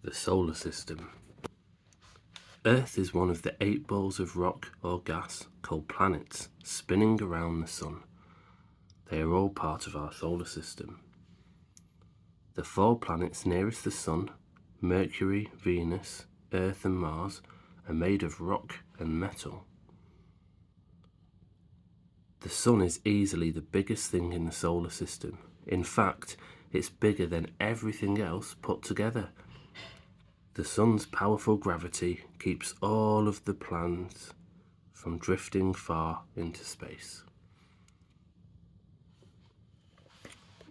The solar system. Earth is one of the 8 balls of rock or gas called planets spinning around the sun. They are all part of our solar system. The 4 planets nearest the sun, Mercury, Venus, Earth and Mars, are made of rock and metal. The sun is easily the biggest thing in the solar system. In fact, it's bigger than everything else put together. The sun's powerful gravity keeps all of the planets from drifting far into space.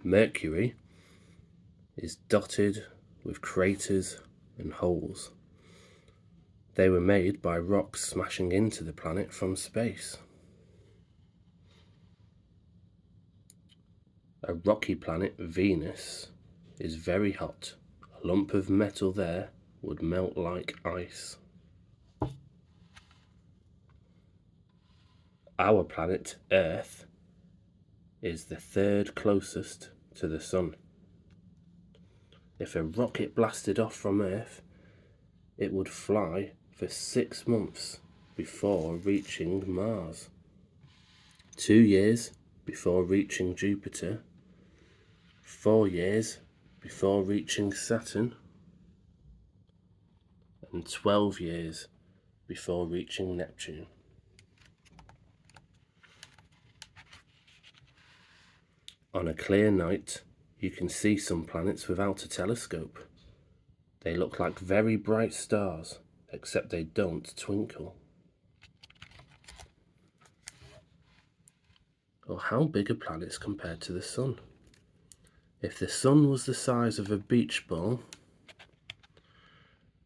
Mercury is dotted with craters and holes. They were made by rocks smashing into the planet from space. A rocky planet, Venus, is very hot. A lump of metal there would melt like ice. Our planet, Earth, is the 3rd closest to the sun. If a rocket blasted off from Earth, it would fly for 6 months before reaching Mars, 2 years before reaching Jupiter, 4 years before reaching Saturn, and 12 years before reaching Neptune. On a clear night, you can see some planets without a telescope. They look like very bright stars, except they don't twinkle. Well, how big are planets compared to the sun? If the sun was the size of a beach ball,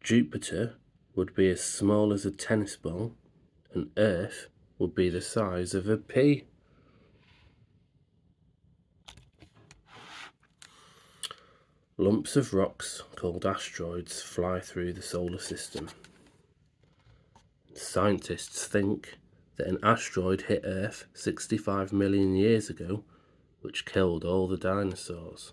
Jupiter would be as small as a tennis ball, and Earth would be the size of a pea. Lumps of rocks called asteroids fly through the solar system. Scientists think that an asteroid hit Earth 65 million years ago, which killed all the dinosaurs.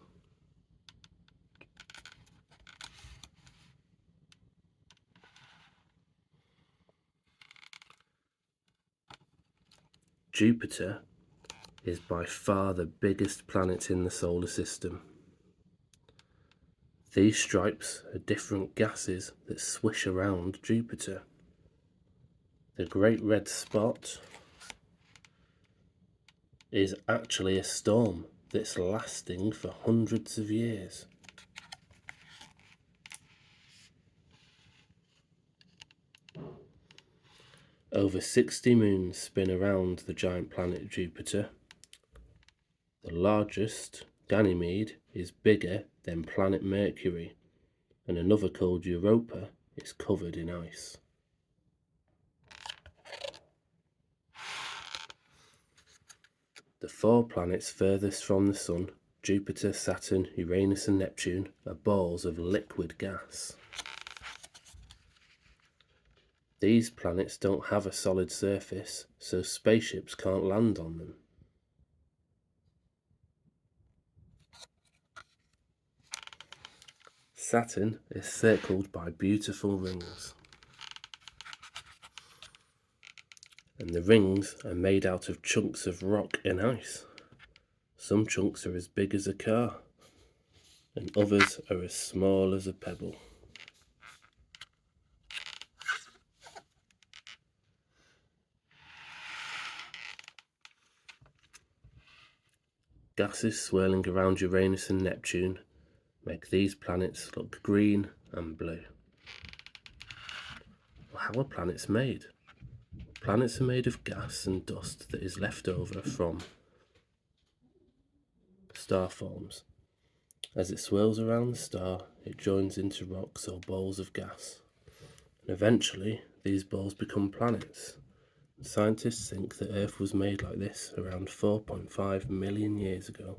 Jupiter is by far the biggest planet in the solar system. These stripes are different gases that swish around Jupiter. The Great Red Spot is actually a storm that's lasting for hundreds of years. Over 60 moons spin around the giant planet Jupiter. The largest, Ganymede, is bigger than planet Mercury, and another called Europa is covered in ice. The 4 planets furthest from the sun, Jupiter, Saturn, Uranus and Neptune, are balls of liquid gas. These planets don't have a solid surface, so spaceships can't land on them. Saturn is circled by beautiful rings, and the rings are made out of chunks of rock and ice. Some chunks are as big as a car, and others are as small as a pebble. Gases swirling around Uranus and Neptune make these planets look green and blue. Well, how are planets made? Planets are made of gas and dust that is left over from star forms. As it swirls around the star, it joins into rocks or balls of gas, and eventually these balls become planets. Scientists think that Earth was made like this around 4.5 million years ago.